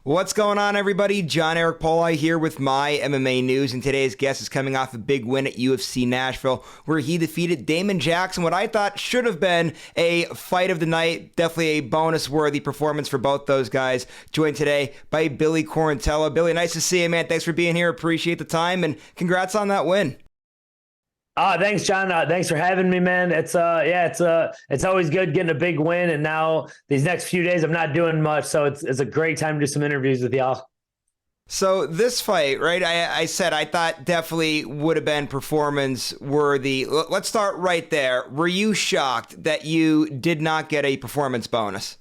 What's going on, everybody? John Eric Pauli here with My MMA News, and today's guest is coming off a big win at UFC Nashville, where he defeated Damon Jackson, what I thought should have been a fight of the night. Definitely a bonus-worthy performance for both those guys. Joined today by Billy Quarantillo. Billy, nice to see you, man. Thanks for being here. Appreciate the time, and congrats on that win. Thanks, John. Thanks for having me, man. It's always good getting a big win, and now these next few days I'm not doing much, so it's a great time to do some interviews with y'all. So this fight, right, I said I thought definitely would have been performance worthy. Let's start right there. Were you shocked that you did not get a performance bonus?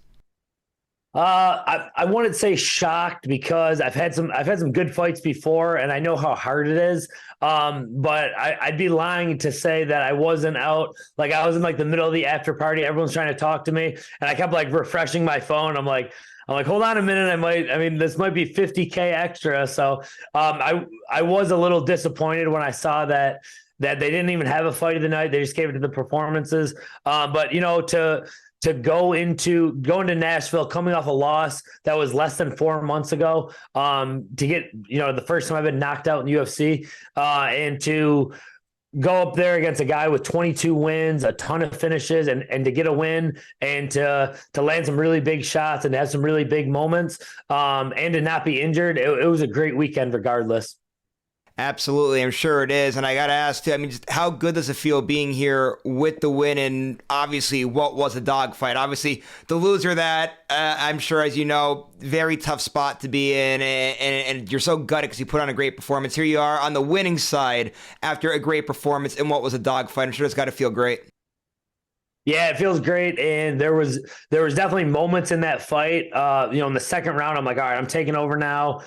I wouldn't say shocked because I've had some good fights before, and I know how hard it is. But I'd be lying to say that I wasn't out. Like, I was in like the middle of the after party. Everyone's trying to talk to me, and I kept like refreshing my phone. I'm like, hold on a minute. This might be 50K extra. So, I was a little disappointed when I saw that they didn't even have a fight of the night. They just gave it to the performances. But to go into Nashville, coming off a loss that was less than 4 months ago, to get, the first time I've been knocked out in UFC, and to go up there against a guy with 22 wins, a ton of finishes, and to get a win and to land some really big shots and to have some really big moments, and to not be injured. It was a great weekend regardless. Absolutely, I'm sure it is. And I got to ask, too, just how good does it feel being here with the win and obviously what was a dogfight? Obviously, the loser that, I'm sure, as you know, very tough spot to be in. And you're so gutted because you put on a great performance. Here you are on the winning side after a great performance in what was a dogfight. I'm sure it's got to feel great. Yeah, it feels great. And there was definitely moments in that fight. In the second round, I'm like, all right, I'm taking over now.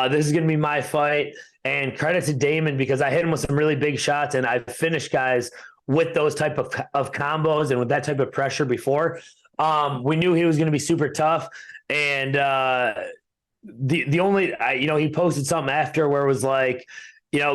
This is going to be my fight. And credit to Damon because I hit him with some really big shots and I've finished guys with those type of combos and with that type of pressure before. We knew he was going to be super tough. And he posted something after where it was like,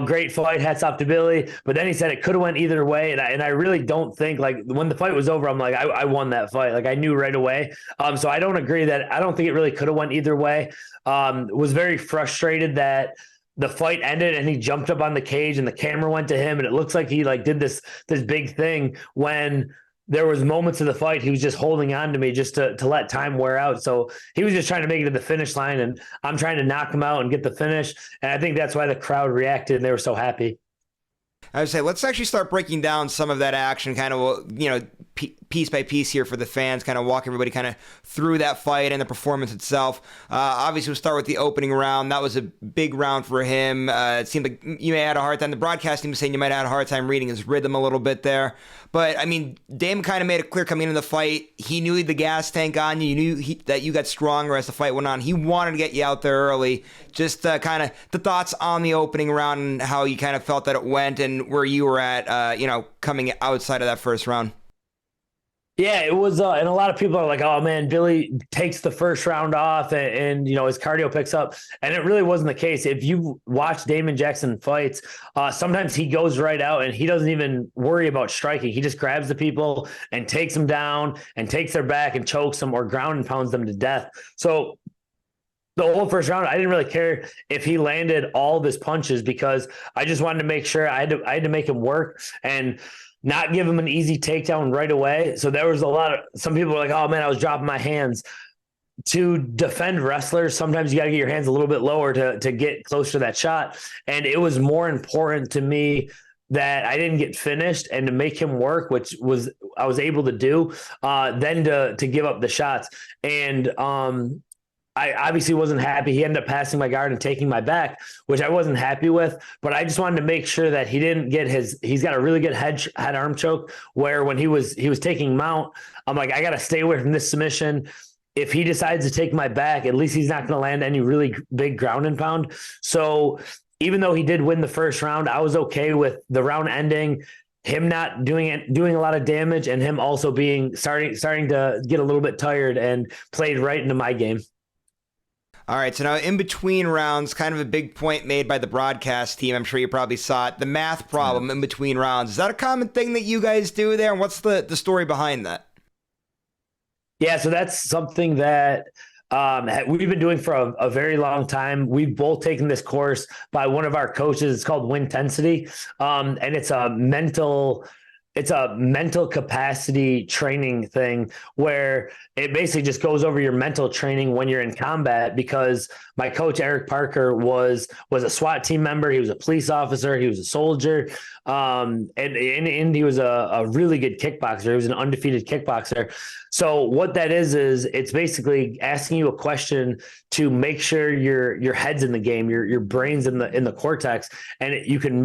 great fight, hats off to Billy. But then he said it could have went either way. And I really don't think, like, when the fight was over, I'm like, I won that fight. Like, I knew right away. So I don't agree that I don't think it really could have went either way. Was very frustrated that the fight ended and he jumped up on the cage and the camera went to him. And it looks like he did this big thing when there was moments of the fight. He was just holding on to me just to let time wear out. So he was just trying to make it to the finish line and I'm trying to knock him out and get the finish. And I think that's why the crowd reacted and they were so happy. I would say let's actually start breaking down some of that action, kind of, piece by piece here for the fans, kind of walk everybody kind of through that fight and the performance itself. Obviously, we'll start with the opening round. That was a big round for him. It seemed like you may have had a hard time. The broadcast team was saying you might have had a hard time reading his rhythm a little bit there. But, Damon kind of made it clear coming into the fight. He knew he had the gas tank on you. You knew that you got stronger as the fight went on. He wanted to get you out there early. Just kind of the thoughts on the opening round and how you kind of felt that it went and where you were at, coming outside of that first round. Yeah, it was, and a lot of people are like, "Oh man, Billy takes the first round off, and his cardio picks up." And it really wasn't the case. If you watch Damon Jackson fights, sometimes he goes right out and he doesn't even worry about striking. He just grabs the people and takes them down and takes their back and chokes them or ground and pounds them to death. So the whole first round, I didn't really care if he landed all of his punches because I just wanted to make sure I had to make him work and not give him an easy takedown right away. So there was some people were like, oh man, I was dropping my hands. To defend wrestlers, sometimes you got to get your hands a little bit lower to get close to that shot. And it was more important to me that I didn't get finished and to make him work, which I was able to do, than to give up the shots. And I obviously wasn't happy. He ended up passing my guard and taking my back, which I wasn't happy with, but I just wanted to make sure that he didn't get he's got a really good head arm choke where when he was taking mount, I'm like, I got to stay away from this submission. If he decides to take my back, at least he's not going to land any really big ground and pound. So even though he did win the first round, I was okay with the round ending, him not doing a lot of damage and him also starting to get a little bit tired and played right into my game. All right, so now in between rounds, kind of a big point made by the broadcast team. I'm sure you probably saw it. The math problem in between rounds. Is that a common thing that you guys do there? And what's the story behind that? Yeah, so that's something that we've been doing for a very long time. We've both taken this course by one of our coaches. It's called Wintensity, and it's a mental capacity training thing where it basically just goes over your mental training when you're in combat, because my coach, Eric Parker, was a SWAT team member. He was a police officer. He was a soldier. And he was a really good kickboxer. He was an undefeated kickboxer. So what that is it's basically asking you a question to make sure your head's in the game, your brain's in the cortex, and you can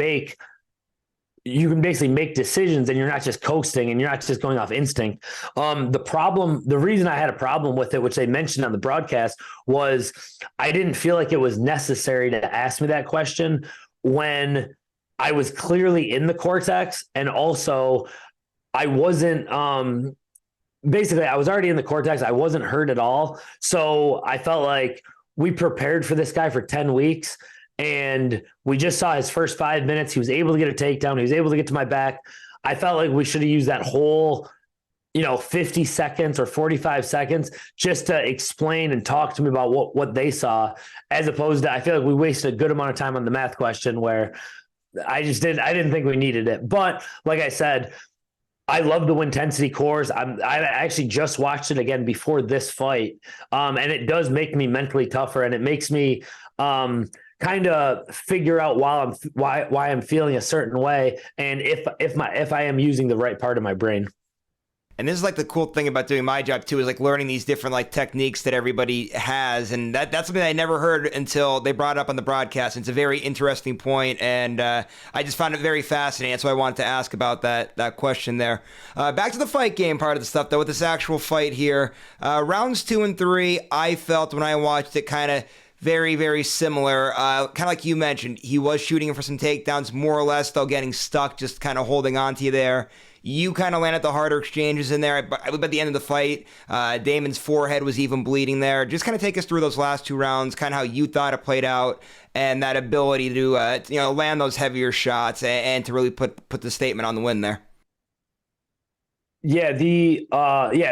basically make decisions, and you're not just coasting and you're not just going off instinct. The reason I had a problem with it, which they mentioned on the broadcast, was I didn't feel like it was necessary to ask me that question when I was clearly in the cortex. And also I wasn't, basically I was already in the cortex. I wasn't hurt at all. So I felt like we prepared for this guy for 10 weeks. And we just saw his first 5 minutes. He was able to get a takedown. He was able to get to my back. I felt like we should have used that whole, 50 seconds or 45 seconds just to explain and talk to me about what they saw, as opposed to, I feel like we wasted a good amount of time on the math question where I didn't think we needed it. But like I said, I love the Wintensity course. I actually just watched it again before this fight. And it does make me mentally tougher, and it makes me, kind of figure out why I'm feeling a certain way, and if I am using the right part of my brain. And this is like the cool thing about doing my job too, is like learning these different like techniques that everybody has. And that's something I never heard until they brought it up on the broadcast. It's a very interesting point, and I just found it very fascinating. That's why I wanted to ask about that question there. Back to the fight game part of the stuff though, with this actual fight here. Rounds 2 and 3, I felt when I watched it kind of very, very similar. Kind of like you mentioned, he was shooting for some takedowns, more or less, though getting stuck, just kind of holding on to you there. You kind of landed the harder exchanges in there. But at the end of the fight, Damon's forehead was even bleeding there. Just kind of take us through those last 2 rounds, kind of how you thought it played out, and that ability to land those heavier shots and to really put the statement on the win there. Yeah, the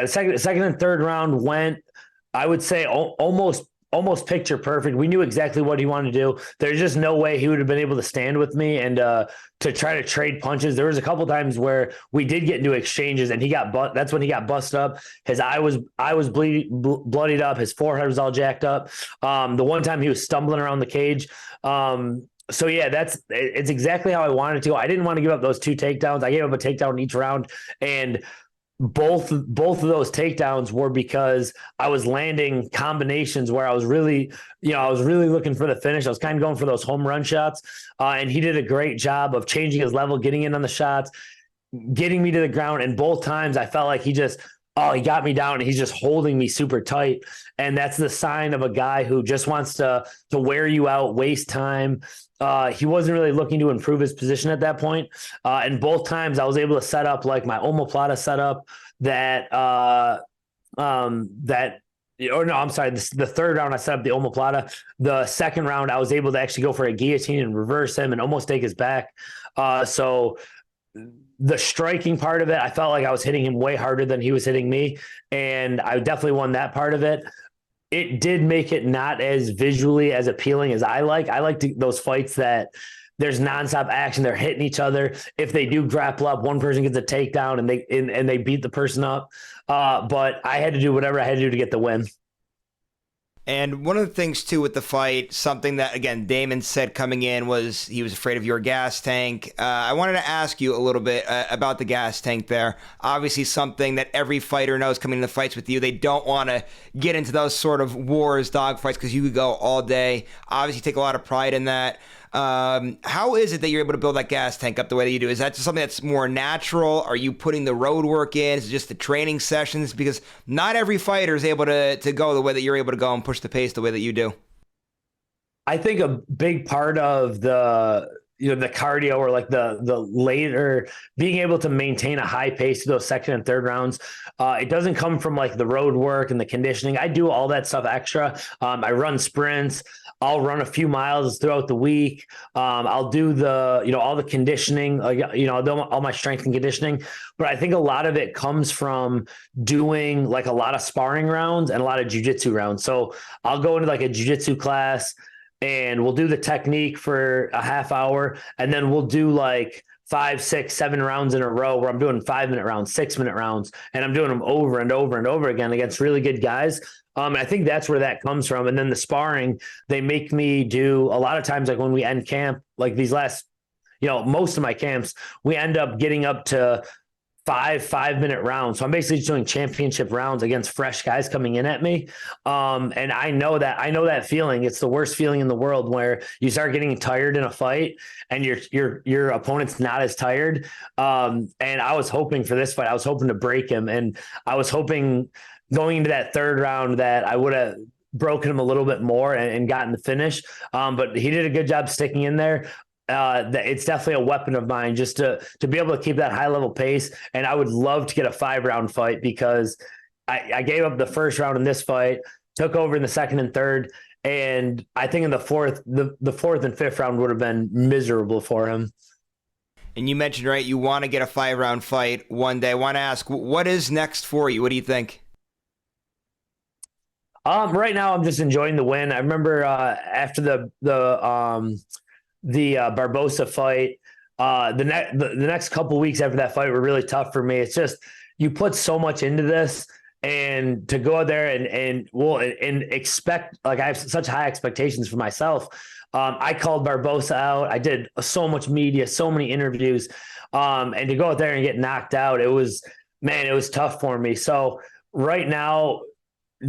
second and third round went, I would say, almost picture perfect. We knew exactly what he wanted to do. There's just no way he would have been able to stand with me and to try to trade punches. There was a couple times where we did get into exchanges, and that's when he got busted up. His eye was bloodied up. His forehead was all jacked up. The one time he was stumbling around the cage. So yeah, it's exactly how I wanted to. I didn't want to give up those 2 takedowns. I gave up a takedown in each round, and both of those takedowns were because I was landing combinations where I was really looking for the finish. I was kind of going for those home run shots, and he did a great job of changing his level, getting in on the shots, getting me to the ground. And both times I felt like he got me down, and he's just holding me super tight. And that's the sign of a guy who just wants to wear you out, waste time. He wasn't really looking to improve his position at that point. And both times I was able to set up like my omoplata setup the third round I set up the omoplata. The second round I was able to actually go for a guillotine and reverse him and almost take his back. So the striking part of it, I felt like I was hitting him way harder than he was hitting me, and I definitely won that part of it. It did make it not as visually as appealing as I like. I like those fights that there's nonstop action. They're hitting each other. If they do grapple up, one person gets a takedown and they beat the person up. But I had to do whatever I had to do to get the win. And one of the things, too, with the fight, something that, again, Damon said coming in was he was afraid of your gas tank. I wanted to ask you a little bit about the gas tank there. Obviously, something that every fighter knows coming into fights with you. They don't want to get into those sort of wars, dogfights, because you could go all day. Obviously, take a lot of pride in that. How is it that you're able to build that gas tank up the way that you do? Is that just something that's more natural? Are you putting the road work in? Is it just the training sessions? Because not every fighter is able to go the way that you're able to go and push the pace the way that you do. I think a big part of the the cardio or like the later being able to maintain a high pace to those second and third rounds. It doesn't come from like the road work and the conditioning. I do all that stuff extra. I run sprints. I'll run a few miles throughout the week. I'll do all the conditioning, I'll do all my strength and conditioning. But I think a lot of it comes from doing like a lot of sparring rounds and a lot of jiu-jitsu rounds. So I'll go into like a jiu-jitsu class and we'll do the technique for a half hour. And then we'll do like 5, 6, 7 rounds in a row where I'm doing 5-minute rounds, 6-minute rounds, and I'm doing them over and over and over again against really good guys. And I think that's where that comes from. And then the sparring, they make me do a lot of times, like when we end camp, like these last, most of my camps, we end up getting up to 5-minute rounds. So I'm basically just doing championship rounds against fresh guys coming in at me. And I know that feeling. It's the worst feeling in the world where you start getting tired in a fight and your opponent's not as tired. And I was hoping for this fight, I was hoping to break him. And I was hoping going into that third round that I would have broken him a little bit more and gotten the finish. But he did a good job sticking in there. It's definitely a weapon of mine just to be able to keep that high level pace. And I would love to get a 5-round fight because I gave up the first round in this fight, took over in the second and third. And I think in the fourth and fifth round would have been miserable for him. And you mentioned, right, you want to get a 5-round fight one day. I want to ask, what is next for you? What do you think? Right now I'm just enjoying the win. I remember after the Barbosa fight, the next couple weeks after that fight were really tough for me. It's just, you put so much into this, and to go out there and expect, like, I have such high expectations for myself. I called Barbosa out. I did so much media, so many interviews, and to go out there and get knocked out, it was tough for me. So right now,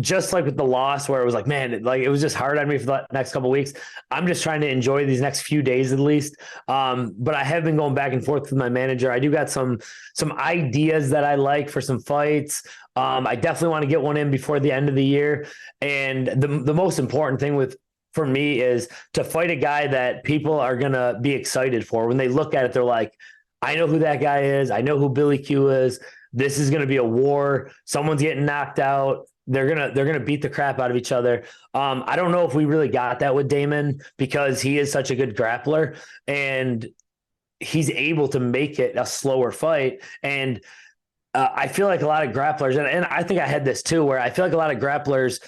just like with the loss where it was like, man, it was just hard on me for the next couple of weeks. I'm just trying to enjoy these next few days at least. But I have been going back and forth with my manager. I do got some ideas that I like for some fights. I definitely want to get one in before the end of the year. And the most important thing for me is to fight a guy that people are going to be excited for. When they look at it, they're like, I know who that guy is. I know who Billy Q is. This is going to be a war. Someone's getting knocked out. They're gonna beat the crap out of each other. I don't know if we really got that with Damon because he is such a good grappler and he's able to make it a slower fight. And I feel like a lot of grapplers, and I think I had this too, where I feel like a lot of grapplers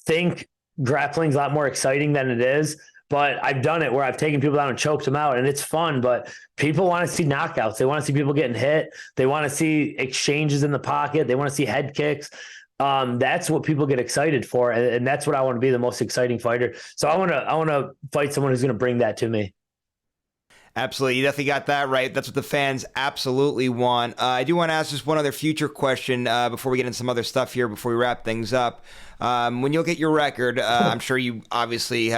think grappling's a lot more exciting than it is. But I've done it where I've taken people down and choked them out, and it's fun. But people want to see knockouts. They want to see people getting hit. They want to see exchanges in the pocket. They want to see head kicks. That's what people get excited for, and that's what I want to be, the most exciting fighter. So I want to fight someone who's going to bring that to me. Absolutely. You definitely got that right. That's what the fans absolutely want. I do want to ask just one other future question before we get into some other stuff here, before we wrap things up. When you look at your record, I'm sure you obviously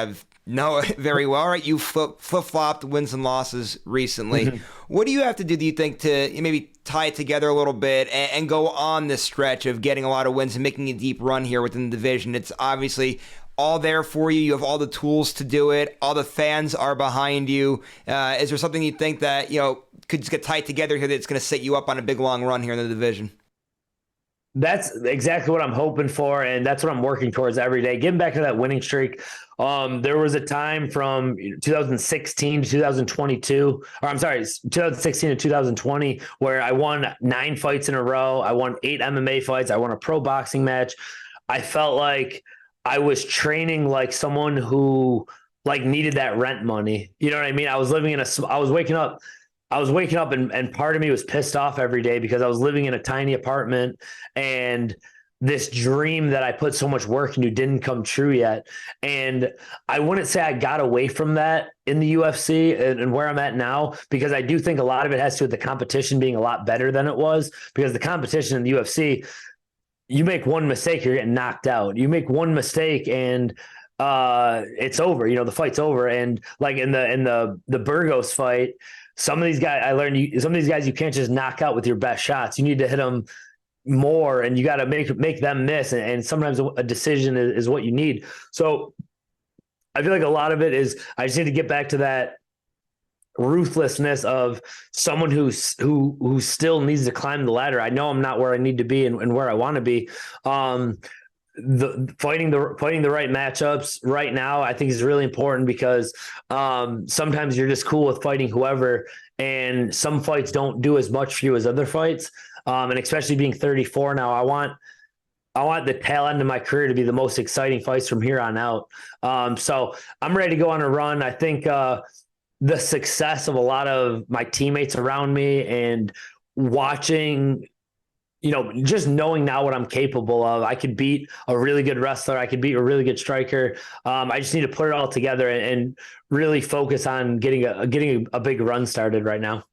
know it very well, right? You flip-flopped wins and losses recently. Mm-hmm. What do you have to do you think, to maybe tie it together a little bit and go on this stretch of getting a lot of wins and making a deep run here within the division? It's obviously all there for you. You have all the tools to do it. All the fans are behind you. Is there something you think that, could just get tied together here that's going to set you up on a big, long run here in the division? That's exactly what I'm hoping for, and that's what I'm working towards every day. Getting back to that winning streak. There was a time from 2016 to 2022, or I'm sorry, 2016 to 2020, where I won 9 fights in a row. I won 8 MMA fights. I won a pro boxing match. I felt like I was training like someone who needed that rent money. You know what I mean? I was waking up and part of me was pissed off every day because I was living in a tiny apartment, and this dream that I put so much work into didn't come true yet. And I wouldn't say I got away from that in the UFC and where I'm at now, because I do think a lot of it has to do with the competition being a lot better than it was, because the competition in the UFC, you make one mistake, you're getting knocked out. You make one mistake and it's over. The fight's over. And like in the Burgos fight, some of these guys you can't just knock out with your best shots. You need to hit them more, and you got to make them miss. And sometimes a decision is what you need. So I feel like a lot of it is I just need to get back to that ruthlessness of someone who still needs to climb the ladder. I know I'm not where I need to be and where I want to be. Fighting the right matchups right now, I think, is really important, because sometimes you're just cool with fighting whoever, and some fights don't do as much for you as other fights. And especially being 34 now, I want the tail end of my career to be the most exciting fights from here on out. So I'm ready to go on a run. I think the success of a lot of my teammates around me, and watching, just knowing now what I'm capable of. I could beat a really good wrestler. I could beat a really good striker. I just need to put it all together and really focus on getting a big run started right now.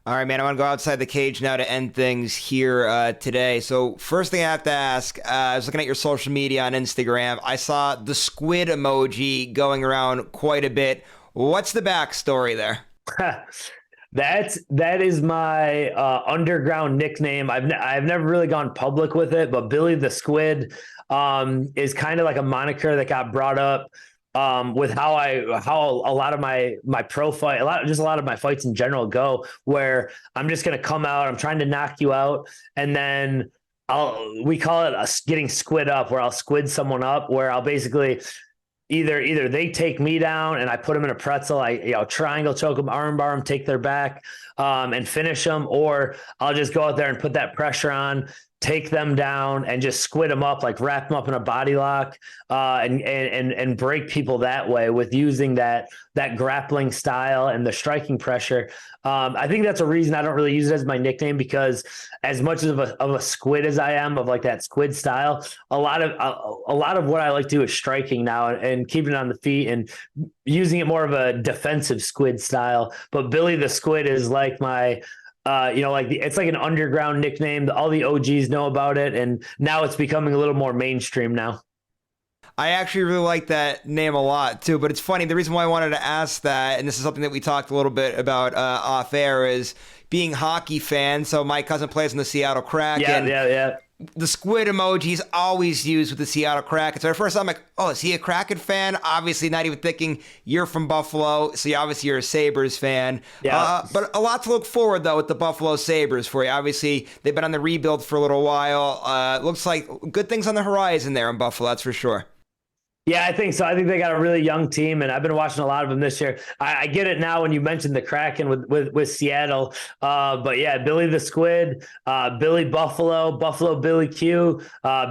All right, man, I want to go outside the cage now to end things here today. So first thing I have to ask, I was looking at your social media on Instagram. I saw the squid emoji going around quite a bit. What's the backstory there? That is my underground nickname. I've never really gone public with it, but Billy the Squid is kind of like a moniker that got brought up with how a lot of my pro fight, a lot of my fights in general go, where I'm just gonna come out, I'm trying to knock you out, and then we call it getting squid up, where I'll squid someone up, where I'll basically either they take me down and I put them in a pretzel, I triangle choke them, arm bar them, take their back, and finish them, or I'll just go out there and put that pressure on, take them down, and just squid them up, like wrap them up in a body lock, and break people that way with using that grappling style and the striking pressure. I think that's a reason I don't really use it as my nickname, because as much of a squid as I am, of like that squid style, a lot of what I like to do is striking now, and keeping it on the feet and using it more of a defensive squid style. But Billy the Squid is like my it's like an underground nickname. All the OGs know about it, and now it's becoming a little more mainstream now. I actually really like that name a lot too, but it's funny. The reason why I wanted to ask that, and this is something that we talked a little bit about off air, is being hockey fan. So my cousin plays in the Seattle Kraken. Yeah. The squid emoji is always used with the Seattle Kraken. So at first I'm like, oh, is he a Kraken fan? Obviously not even thinking you're from Buffalo, so obviously you're a Sabres fan. Yeah. But a lot to look forward, though, with the Buffalo Sabres for you. Obviously, they've been on the rebuild for a little while. Looks like good things on the horizon there in Buffalo, that's for sure. Yeah, I think so. I think they got a really young team, and I've been watching a lot of them this year. I get it now when you mentioned the Kraken with Seattle. But yeah, Billy the Squid, Billy Buffalo, Buffalo Billy Q,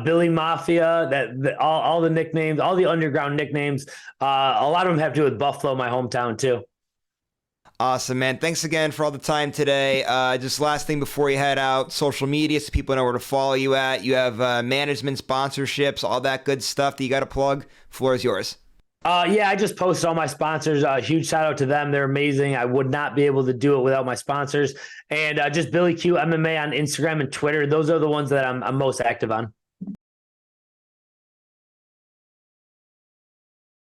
Billy Mafia, all the nicknames, all the underground nicknames. A lot of them have to do with Buffalo, my hometown too. Awesome, man. Thanks again for all the time today. Just last thing before you head out, social media, so people know where to follow you at. You have management, sponsorships, all that good stuff that you got to plug. Floor is yours. Yeah, I just posted all my sponsors. Huge shout out to them. They're amazing. I would not be able to do it without my sponsors. And just Billy Q MMA on Instagram and Twitter. Those are the ones that I'm most active on.